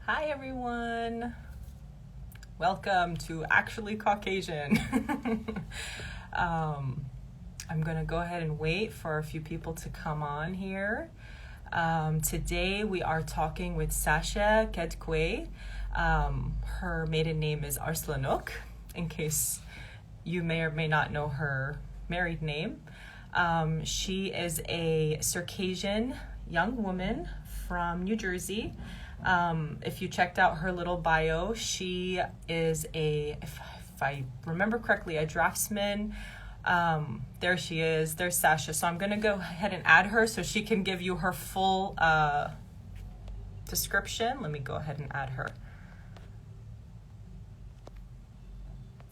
Hi everyone. Welcome to Actually Caucasian. I'm gonna go ahead and wait for a few people to come on here. Today we are talking with Sasha Kedkwe. Her maiden name is Arslanok, in case you may or may not know her married name. She is a Circassian young woman from New Jersey. If you checked out her little bio, she is if I remember correctly, a draftsman. There she is. There's Sasha. So I'm going to go ahead and add her so she can give you her full description. Let me go ahead and add her.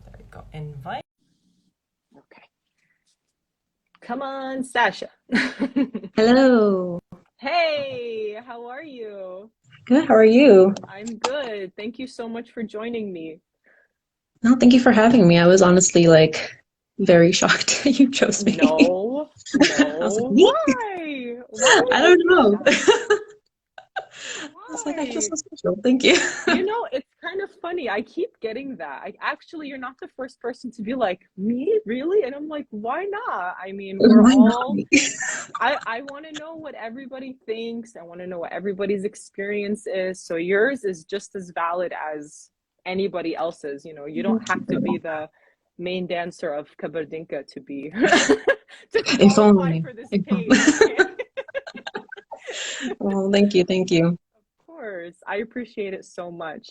There you go. Invite. Okay. Come on, Sasha. Hello. Hey, how are you? Good. How are you? I'm good. Thank you so much for joining me. No, thank you for having me. I was honestly very shocked you chose me. No, I was like, no. me? Why? Why would I I don't do know. that? I was like, I feel Why? so special. Thank you. It's kind of funny. I keep getting that. You're not the first person to be like, me? Really? And I'm like, why not? I mean, we're Why not all, me? I want to know what everybody thinks. I want to know what everybody's experience is. So yours is just as valid as anybody else's. You don't Thank have to be you. the main dancer of Kabardinka to be to If qualify only. for this If page, only. okay? Well, thank you. Thank you. Of course, I appreciate it so much.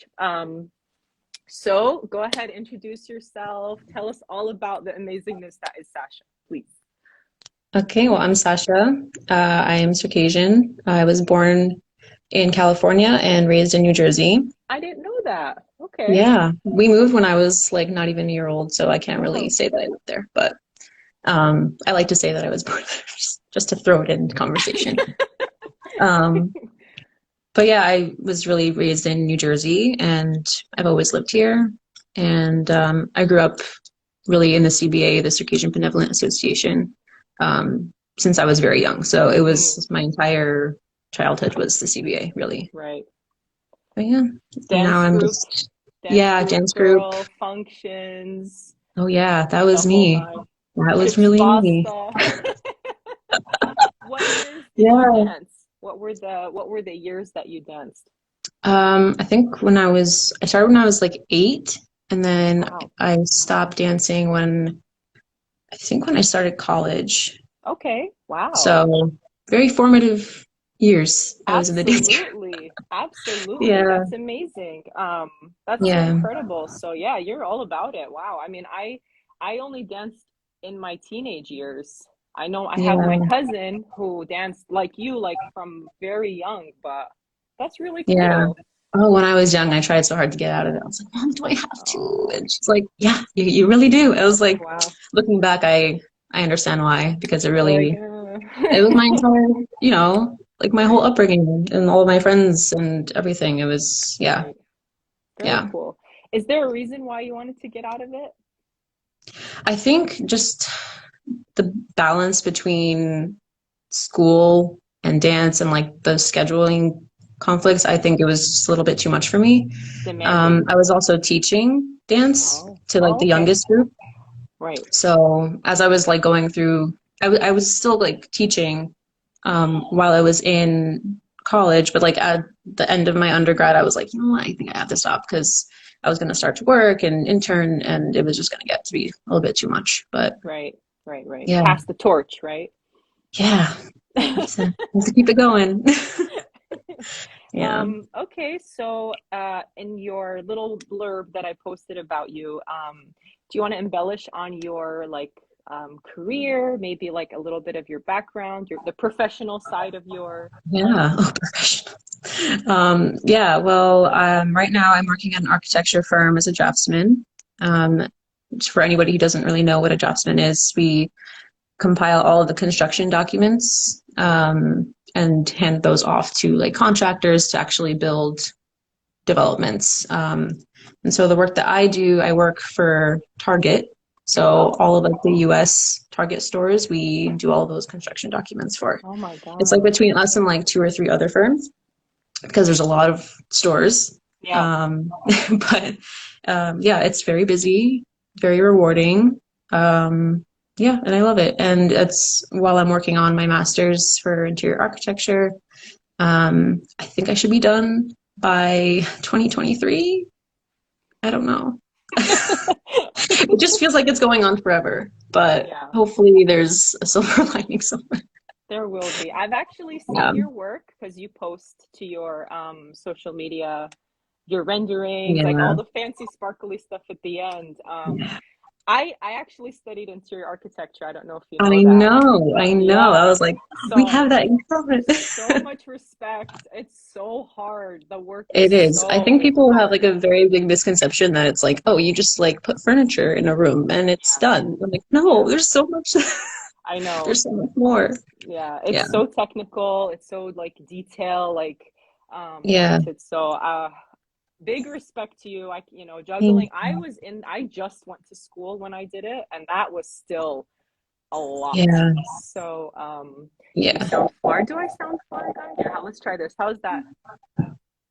So go ahead, introduce yourself. Tell us all about the amazingness that is Sasha, please. Okay, well, I'm Sasha. I am Circassian. I was born in California and raised in New Jersey. I didn't know that. Okay. Yeah, we moved when I was not even a year old, so I can't really Oh, say that I lived there, but I like to say that I was born there just to throw it in conversation. Um, but yeah, I was really raised in New Jersey and I've always lived here. And I grew up really in the CBA, the Circassian Benevolent Association, since I was very young. So it mm, was my entire childhood was the CBA, really. right. But yeah, and now Dance I'm group, just, dance yeah, group dance group. girl, functions, Oh yeah, that the was whole me. nine. That was Chips really me. pasta. What years did you Yeah. dance? What were the years that you danced? I think I started when I was like 8, and then Wow. I stopped dancing I think when I started college. Okay. Wow. So very formative years I was in the dance group. Absolutely. Absolutely. Yeah, That's amazing. That's so yeah, incredible. So yeah, you're all about it. Wow. I mean, I only danced in my teenage years. I know I have my yeah, cousin who danced like you, like from very young, but that's really yeah. cool. Oh, when I was young, I tried so hard to get out of it. I was like, Mom, do I have to? Oh, And she's like, yeah, you really do. I was like, wow. looking back, I understand why, because You're like, it was my entire, like my whole upbringing and all of my friends and everything. It was, yeah, right. Very yeah. cool. Is there a reason why you wanted to get out of it? I think just the balance between school and dance and like the scheduling conflicts, I think it was just a little bit too much for me. Demanding. I was also teaching dance Oh, to like oh, the okay. youngest group. Right. So as I was like going through, I was still like teaching while I was in college, but like at the end of my undergrad, I was like, you know what, I think I have to stop because I was going to start to work and intern, and it was just going to get to be a little bit too much. But Right. Right. Right. yeah, Pass the torch, right? yeah, have to keep it going. Yeah. Okay, so in your little blurb that I posted about you, do you want to embellish on your career, maybe like a little bit of your background, the professional side of your life? Yeah. Oh, professional. Yeah, well, right now I'm working at an architecture firm as a draftsman. Um, for anybody who doesn't really know what a draftsman is, we compile all of the construction documents and hand those off to like contractors to actually build developments. And so the work that I do, I work for Target. So Oh, all of like the US Target stores, we do all those construction documents for. oh my It's like God. between us and like 2 or 3 other firms. because there's a lot of stores. Yeah. But yeah, it's very busy, very rewarding. Yeah, and I love it. And it's while I'm working on my master's for interior architecture. I think I should be done by 2023. I don't know. It just feels like it's going on forever, but Yeah. hopefully there's a silver lining somewhere. There will be. I've actually Yeah. seen your work because you post to your social media, your renderings, like Yeah. all the fancy sparkly stuff at the end. I actually studied interior architecture. I don't know if you know I that. know. I know. I Yeah. was like, we So have that in common. so much respect. It's so hard. The work is It is. I think so people have like hard. a very big misconception that it's like, oh, you just like put furniture in a room and it's Yeah. done. I'm like, Yeah. no, there's so much, I know. there's so much more. Yeah. Yeah. It's so technical. It's so like detail Yeah. oriented. So big respect to you. Thank Juggling. I just went to school when I did it, and that was still a lot. Yeah. So you Yeah. sound far. Do I sound far, guys? Yeah, let's try this. How's that?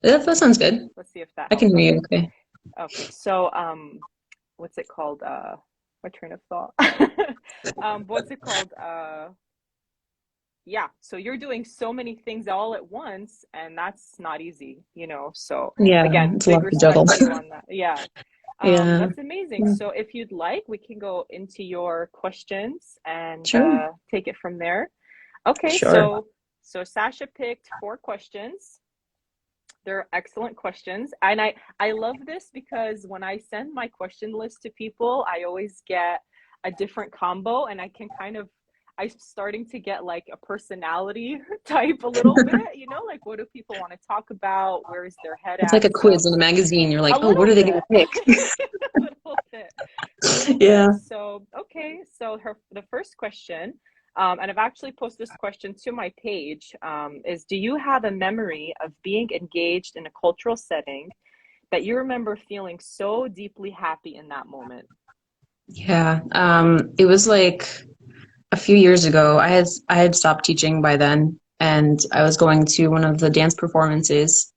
That sounds good. Let's see if that I can helps. hear you. Okay. Okay. Okay. So what's it called? My train of thought. What's it called? Yeah, so you're doing so many things all at once, and that's not easy. So Yeah. again, It's a big lot to juggle. respect to you on that. Yeah. Yeah. That's amazing. So if you'd like, we can go into your questions and Sure. take it from there. Okay, Sure. so Sasha picked 4 questions. They're excellent questions. And I love this because when I send my question list to people, I always get a different combo, and I'm starting to get like a personality type a little bit, like what do people want to talk about? Where is their head It's like at? a So quiz in a magazine. You're like, a oh, what little are they going bit, to pick? a little bit, a little Yeah. bit. So, okay. So the first question, and I've actually posted this question to my page, is do you have a memory of being engaged in a cultural setting that you remember feeling so deeply happy in that moment? Yeah. It was like a few years ago. I had stopped teaching by then, and I was going to one of the dance performances,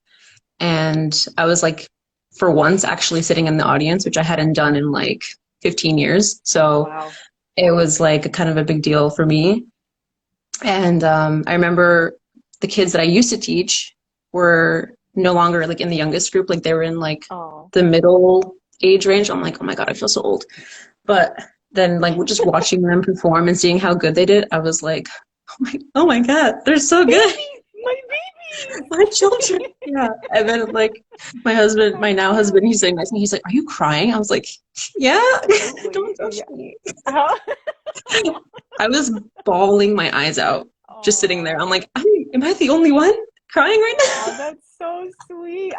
and I was like, for once, actually sitting in the audience, which I hadn't done in like 15 years. So Wow. it was like a kind of a big deal for me. And I remember the kids that I used to teach were no longer like in the youngest group, like they were in like Oh, the middle age range. I'm like, oh my God, I feel so old. But then like just watching them perform and seeing how good they did, I was like, oh my God, they're so good. baby, my babies. My children. Yeah. And then like my husband, How my now cute. husband, he's sitting next to me. He's like, are you crying? I was like, yeah, Absolutely. don't touch Yeah. me. How? I was bawling my eyes out just sitting there. I'm Oh, like, am I the only one crying right oh, now? that's so sweet.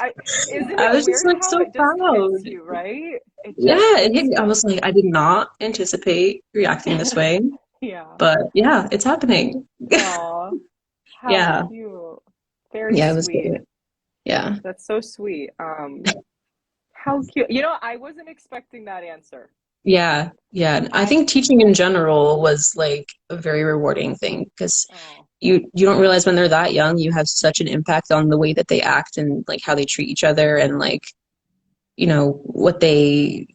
Isn't I it was just weird like how so it just hits proud. you, right? It just Yeah, it hit hits me. I you. was like, I did not anticipate reacting this way, Yeah. but yeah, it's happening. Oh, how Yeah. cute. Very Yeah, it was sweet. good. Yeah. That's so sweet. How cute. I wasn't expecting that answer. Yeah. Yeah. And I I, think teaching in general was like a very rewarding thing because oh, you don't realize when they're that young, you have such an impact on the way that they act and like how they treat each other and like, what they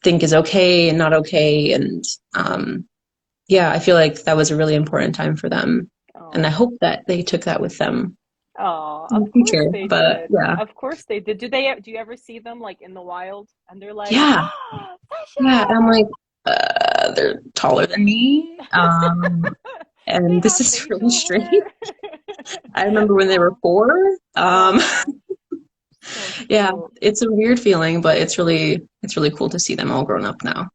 think is okay and not okay. And yeah, I feel like that was a really important time for them. And I oh. hope that they took that with them Oh, in of the course future. they But did. yeah. Of course they did. Do you ever see them like in the wild and they're like, Yeah. "Ah, Yeah. And I'm Sasha!" like, they're taller than me. They And this have is really facial strange. hair. I remember when they were Oh, 4. oh, so Yeah, cute. it's a weird feeling, but it's really cool to see them all grown up now.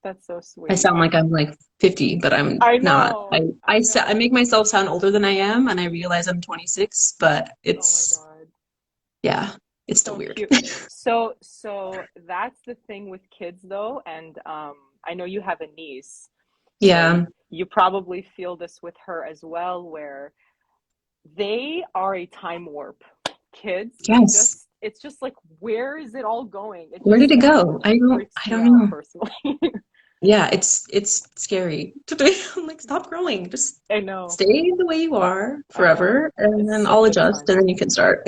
That's so I sweet. sound like I'm like 50, but I'm I not. know. I I I know. make myself sound older than I am, and I realize I'm 26, but Oh my it's God. yeah, it's still So weird. cute. So that's the thing with kids though, and I know you have a niece, so Yeah. you probably feel this with her as well, where they are a time warp. Kids, Yes. it's just like, where is it all going? It Where did just it go? I don't freaks I me don't out know. personally. yeah, it's scary. I'm like, stop growing. Just I know. stay the way you are I know. forever, and It's then I'll such a adjust, and challenge, then you can start.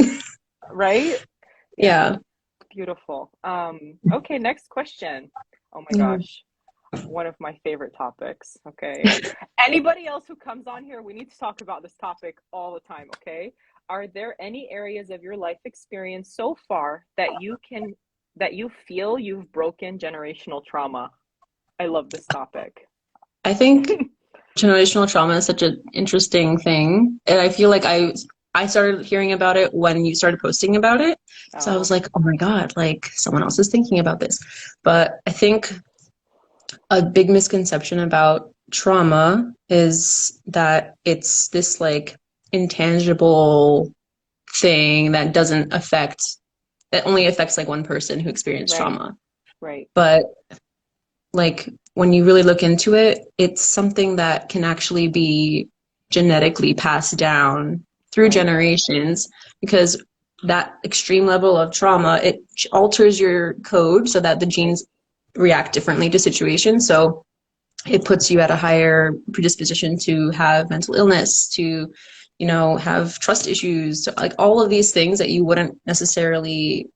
right? Yeah, Yeah. beautiful. Okay, next question. Oh my Mm. gosh. One of my favorite topics. Okay. Anybody else who comes on here, we need to talk about this topic all the time. Okay. Are there any areas of your life experience so far that you feel you've broken generational trauma? I love this topic. I think generational trauma is such an interesting thing, and I feel like I started hearing about it when you started posting about it. So I was Oh, like, oh my God, like someone else is thinking about this. But I think a big misconception about trauma is that it's this like intangible thing that only affects like one person who experienced right, trauma. right, But like when you really look into it, it's something that can actually be genetically passed down through right. generations because that extreme level of trauma, it alters your code so that the Right. genes react differently to situations. So it puts you at a higher predisposition to have mental illness, to, have trust issues, like all of these things that you wouldn't necessarily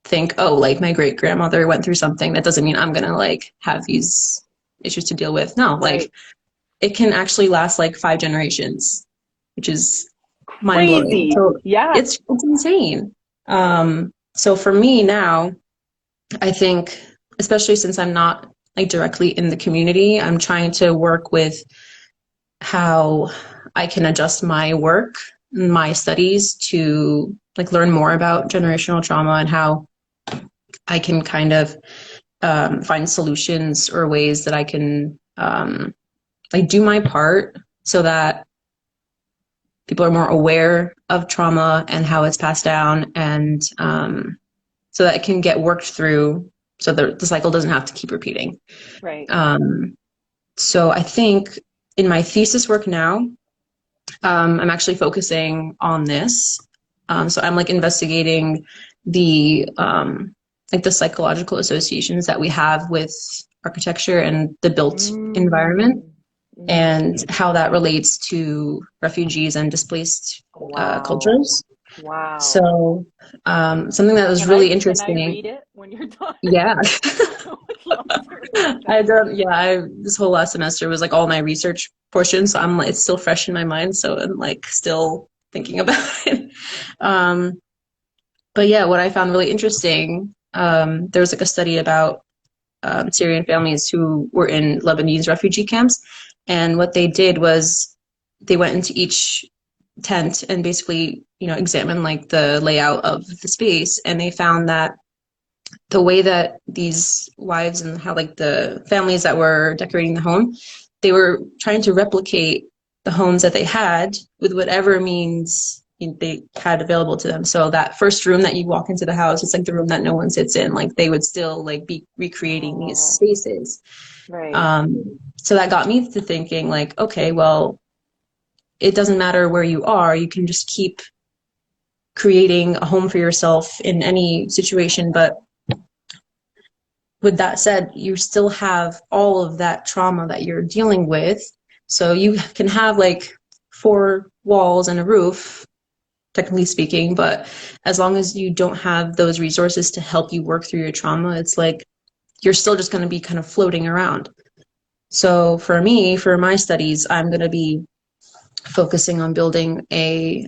think, oh, like my great grandmother went through something. That doesn't mean I'm gonna like have these issues to deal with. No, like Right. it can actually last like 5 generations, which is mind blowing. Crazy. So Yeah. it's insane. So for me now, I think, especially since I'm not like directly in the community, I'm trying to work with how I can adjust my work, my studies to like learn more about generational trauma and how I can kind of find solutions or ways that I can like do my part so that people are more aware of trauma and how it's passed down, and so that it can get worked through so the cycle doesn't have to keep repeating. Right. Um, so I think in my thesis work now, I'm actually focusing on this. So I'm like investigating the psychological associations that we have with architecture and the built environment, Mm. Mm. and how that relates to refugees and displaced Wow. cultures. Wow. So something that was really Can I interesting. read it when you're done? Yeah. I would love to read I that. don't, yeah, this whole last semester was like all my research portion. So I'm like, it's still fresh in my mind. So I'm like still thinking about it. Um, but yeah, what I found really interesting, there was like a study about Syrian families who were in Lebanese refugee camps. And what they did was they went into each tent and basically, examined like the layout of the space. And they found that the way that these wives and how like the families that were decorating the home, they were trying to replicate the homes that they had with whatever means they had available to them. So that first room that you walk into the house, it's like the room that no one sits in. Like they would still like be recreating these Oh, spaces. right. So that got me to thinking like, okay, well, it doesn't matter where you are. You can just keep creating a home for yourself in any situation, but with that said, you still have all of that trauma that you're dealing with. So you can have like 4 walls and a roof, technically speaking, but as long as you don't have those resources to help you work through your trauma, it's like you're still just going to be kind of floating around. So for me, for my studies, I'm going to be focusing on building a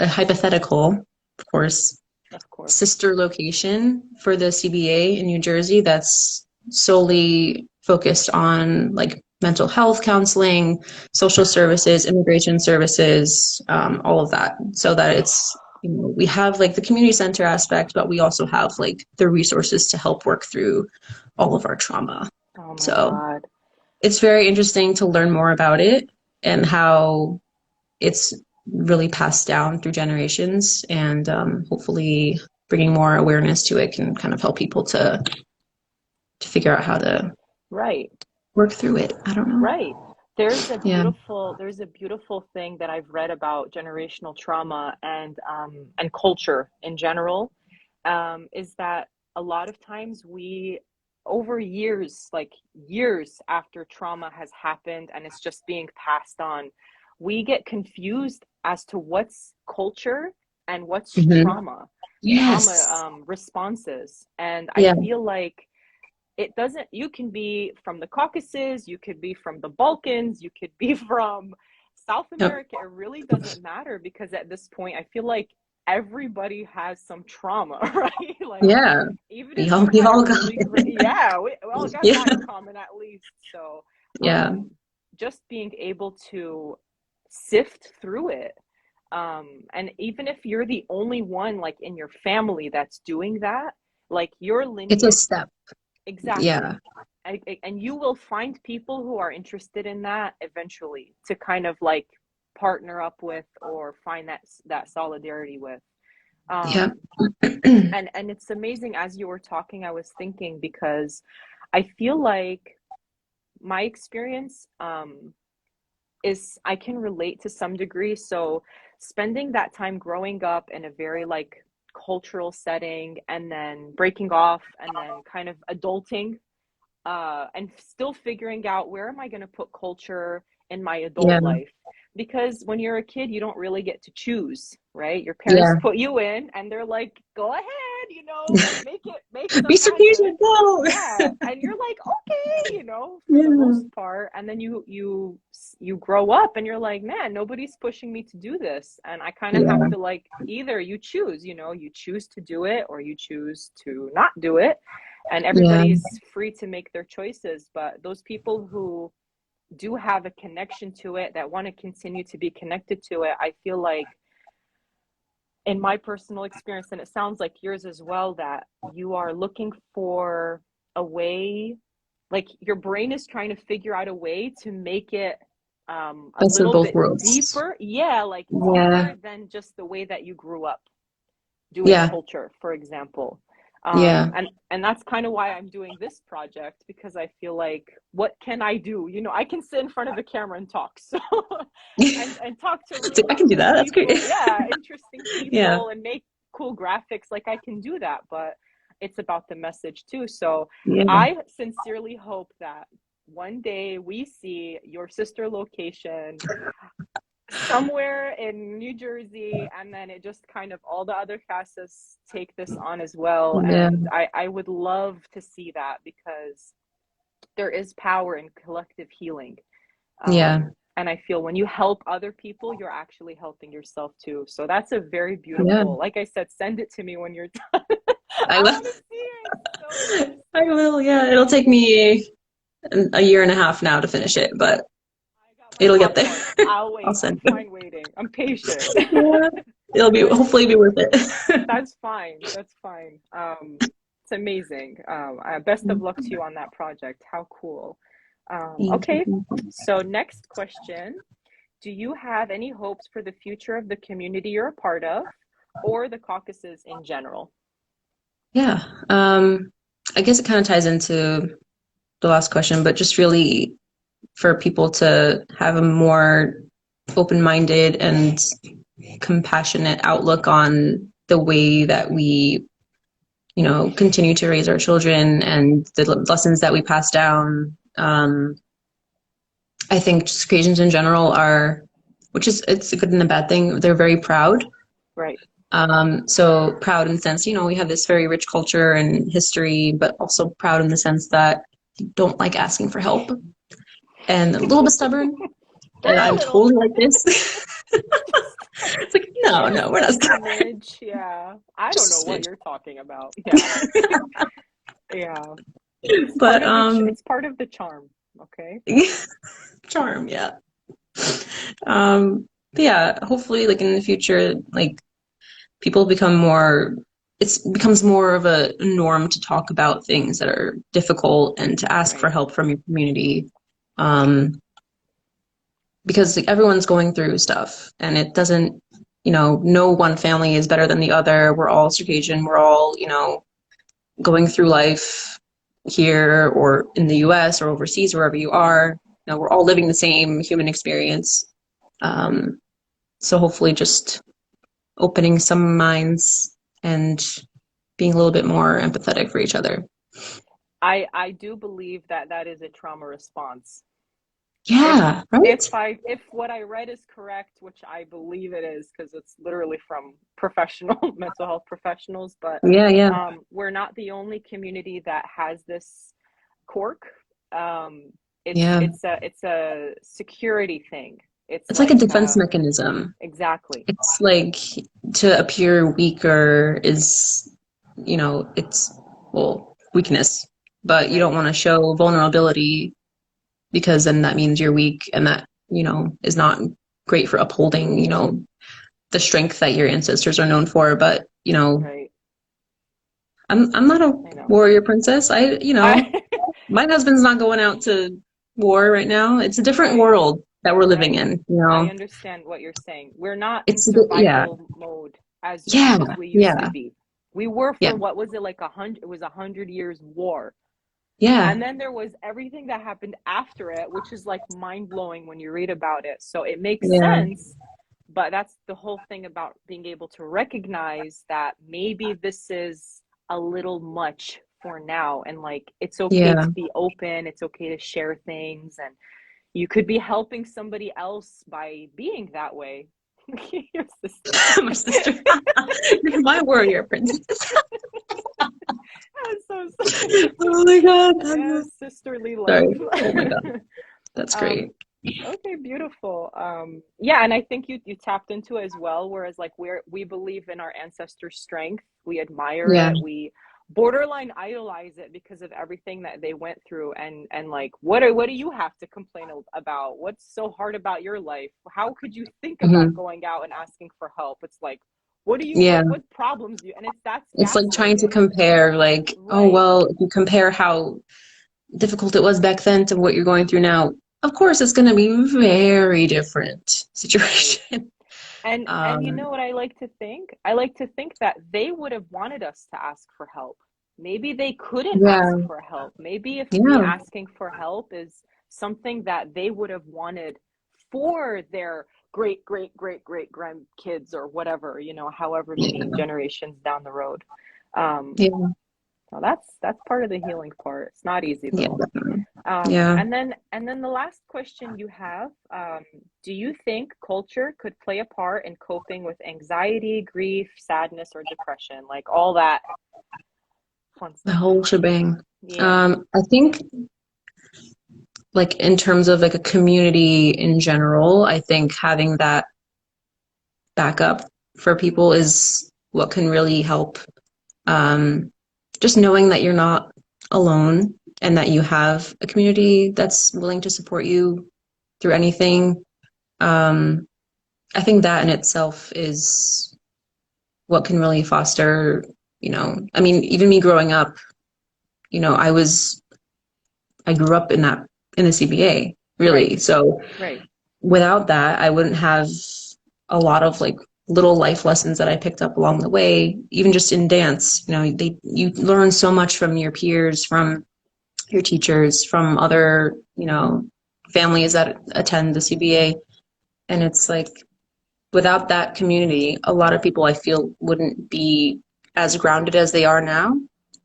hypothetical, of course, Of course. sister location for the CBA in New Jersey that's solely focused on like mental health counseling, social services, immigration services, all of that, so that it's we have like the community center aspect, but we also have like the resources to help work through all of our trauma. Oh my So God. it's very interesting to learn more about it and how it's really passed down through generations, and hopefully bringing more awareness to it can kind of help people to figure out how to Right. work through it. I don't know. Right. Yeah. There's a beautiful thing that I've read about generational trauma and culture in general, is that a lot of times over years, like years after trauma has happened and it's just being passed on, we get confused as to what's culture and what's Hmm. Yes. trauma responses. And I Yeah. feel like it doesn't, you can be from the Caucasus, you could be from the Balkans, you could be from South Yep. America. It really doesn't matter, because at this point I feel like everybody has some trauma, right? Like, Yeah. even We if all you we had a all got really great, it. yeah, we all got Yeah. that in common at least. So Yeah. just being able to sift through it, and even if you're the only one like in your family that's doing that, like your It's a lineage. step. Yeah. Exactly. And you will find people who are interested in that eventually, to kind of like partner up with or find that solidarity with. Yeah. Um, and it's amazing, as you were talking, I was thinking, because I feel like my experience is I can relate to some degree. So spending that time growing up in a very like cultural setting, and then breaking off, and then kind of adulting, and still figuring out, where am I going to put culture in my adult Yeah. life? Because when you're a kid, you don't really get to choose, right? Your parents Yeah. put you in, and they're like, go ahead, like make Be some magic. Circassian, go. Yeah, and you're like, okay, for the Yeah. most part. And then you grow up, and you're like, man, nobody's pushing me to do this, and I kind of have Yeah. to, like, either you choose, you choose to do it, or you choose to not do it. And Yeah. everybody's free to make their choices, but those people who do have a connection to it, that want to continue to be connected to it, I feel like, in my personal experience, and it sounds like yours as well, that you are looking for a way, like your brain is trying to figure out a way to make it a Best of little both bit worlds. deeper. Yeah, like Yeah. deeper than just the way that you grew up doing Yeah. culture, for example. Yeah. And that's kind of why I'm doing this project, because I feel like, what can I do? I can sit in front of a camera and talk, so and talk to So I really can do cool that. That's great. people, yeah, interesting Yeah. people, and make cool graphics. Like, I can do that, but it's about the message too. So Yeah. I sincerely hope that one day we see your sister location somewhere in New Jersey, and then it just kind of, all the other classes take this on as well. Yeah. And I would love to see that, because there is power in collective healing. Yeah. And I feel when you help other people, you're actually helping yourself too. So that's a very Yeah. beautiful, like I said, send it to me when you're done. I I will. want to see it so bad. I will. Yeah. It'll take me a year and a half now to finish it, but I got my it'll get there. popcorn. I'll I'll wait. I'm send you. fine waiting. I'm patient. Yeah. It'll be But hopefully be worth it. that's fine. That's fine. It's amazing. Best of luck to you on that project. How cool. Thank Okay, you. so next question. Do you have any hopes for the future of the community you're a part of, or the Caucasus in general? Yeah. I guess it kind of ties into the last question, but just really for people to have a more open-minded and compassionate outlook on the way that we, continue to raise our children and the lessons that we pass down. I think just Caucasians in general are, which is, it's a good and a bad thing. They're very proud. Right. So proud in the sense, we have this very rich culture and history, but also proud in the sense that you don't like asking for help and a little bit stubborn. And A I'm little. totally like this. Just, It's like, no, just no, we're a not stubborn. smidge. Yeah. I don't know Just a what smidge. you're talking about. Yeah. Yeah. It's part But of it's part of the charm. Okay. charm, yeah. But yeah, hopefully like in the future, like people become more, it becomes more of a norm to talk about things that are difficult and to ask for Right. help from your community. Because like, everyone's going through stuff and it doesn't, no one family is better than the other. We're all Circassian. We're all, going through life here or in the US or overseas, wherever you are. We're all living the same human experience. So hopefully just opening some minds and being a little bit more empathetic for each other. I do believe that that is a trauma response. If Yeah, right? if what I read is correct, which I believe it is, because it's literally from professional mental health professionals, but Yeah, yeah, we're not the only community that has this quirk. Um, yeah. it's a security thing. It's It's like a like defense mechanism. exactly. It's like to appear weaker is, it's, well, weakness, but you don't Right. want to show vulnerability because then that means you're weak and that, is not great for upholding, the strength that your ancestors are known for. But, Right. I'm not a I know. warrior princess. I My husband's not going out to war right now. It's a different right. world that we're living Right. in, I understand what you're saying. We're not in It's, yeah, survival mode yeah, as we used to yeah, be. We were yeah, for what was it like 100? It was 100 years war. yeah, And then there was everything that happened after it, which is like mind blowing when you read about it. So it makes yeah, sense, but that's the whole thing about being able to recognize that maybe this is a little much for now. And like, it's okay yeah. to be open, it's okay to share things, and you could be helping somebody else by being that way. Your sister. My sister. You're my warrior princess. I'm so sorry. Oh my God. Yes, sisterly Sorry. love. Oh my God. That's um, great. okay, beautiful. Yeah, and I think you tapped into it as well, whereas like we believe in our ancestors' strength, we admire Yeah. it, we borderline idolize it because of everything that they went through, and like what do you have to complain about? What's so hard about your life? How could you think about Hmm. going out and asking for help? It's like, what do you Yeah. what problems do you, and that's It's like trying to gaslighting. compare, like, oh, Right. well, if you compare how difficult it was back then to what you're going through now, of course it's going to be very different Right. situation. And you Um, know what I like to think? I like to think that they would have wanted us to ask for help. Maybe they couldn't ask yeah. for help. Maybe if me Yeah. asking for help is something that they would have wanted for their great grandkids or whatever, however many Yeah. generations down the road. Um, Yeah. so that's part of the healing part. It's not easy Yeah. though. Definitely. Yeah. And then the last question you have, do you think culture could play a part in coping with anxiety, grief, sadness, or depression? Like all that fun The stuff. whole shebang. Yeah. I think like in terms of like a community in general, I think having that backup for people is what can really help. Um, just knowing that you're not alone and that you have a community that's willing to support you through anything. Um, I think that in itself is what can really foster, I mean, even me growing up, I grew up in the CBA, Right. really. So Right. without that, I wouldn't have a lot of like little life lessons that I picked up along the way, even just in dance. You learn so much from your peers, from your teachers, from other, families that attend the CBA. And it's like without that community, a lot of people I feel wouldn't be as grounded as they are now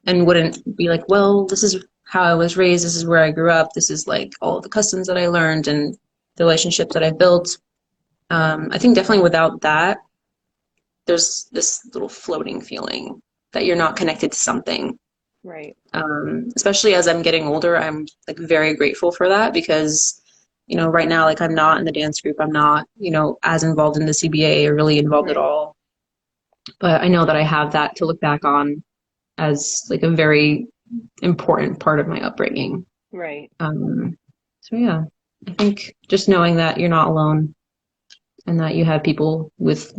and wouldn't be like, well, this is how I was raised, this is where I grew up, this is like all the customs that I learned and the relationships that I built. I think definitely without that, there's this little floating feeling that you're not connected to something. Right. Especially as I'm getting older, I'm like very grateful for that because, right now, like I'm not in the dance group. I'm not, as involved in the CBA or really involved at Right. all. But I know that I have that to look back on as like a very important part of my upbringing. Right. So yeah, I think just knowing that you're not alone and that you have people with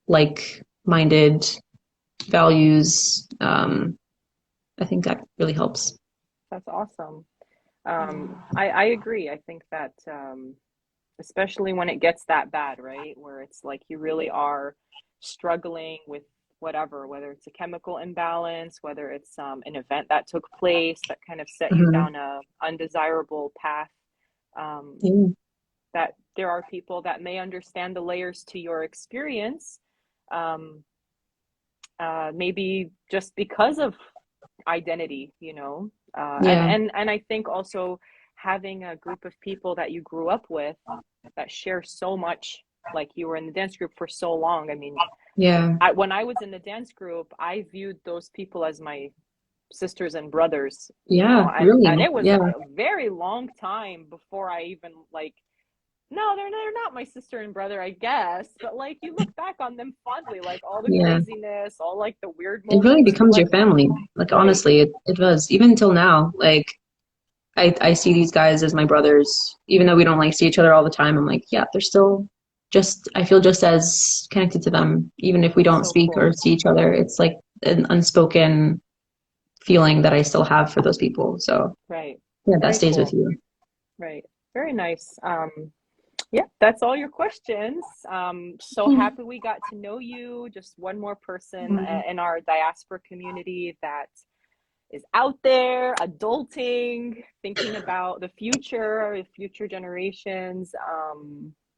like-minded values, I think that really helps. That's awesome. I agree. I think that especially when it gets that bad, right? Where it's like you really are struggling with whatever, whether it's a chemical imbalance, whether it's an event that took place that kind of set you Mhm. down a undesirable path. Um, Yeah. that there are people that may understand the layers to your experience, um, maybe just because of identity, you know. Yeah. And I think also having a group of people that you grew up with that share so much, like you were in the dance group for so long. I mean, Yeah. when I was in the dance group, I viewed those people as my sisters and brothers, you know, Yeah, really. and it was Yeah. a very long time before I even like, no, they're not my sister and brother, I guess, but like you look back on them fondly, like all the Yeah. craziness, all like the weird It really moments, you're becomes like, your family. Like right, honestly, it does. Even until now, like I see these guys as my brothers, even though we don't like see each other all the time. I'm like, yeah, they're still just, I feel just as connected to them, even if we don't so speak or cool, see each other. It's like an unspoken feeling that I still have for those people. So right, yeah, that very stays with cool, you. right, very nice. Yeah, that's all your questions. So happy we got to know you. Just one more person in our diaspora community that is out there adulting, thinking about the future generations.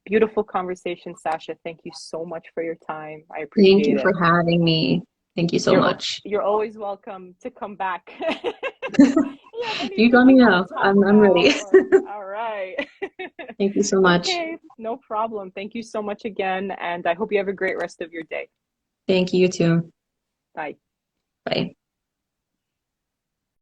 Beautiful conversation, Sasha. Thank you so much for your time. I Thank appreciate you it. for having me. Thank you so much. You're always welcome to come back. You have You anything let me you want to know. talk I'm ready. about or all right. Thank you so much. Okay, no problem. Thank you so much again, and I hope you have a great rest of your day. Thank you, you too. Bye. Bye.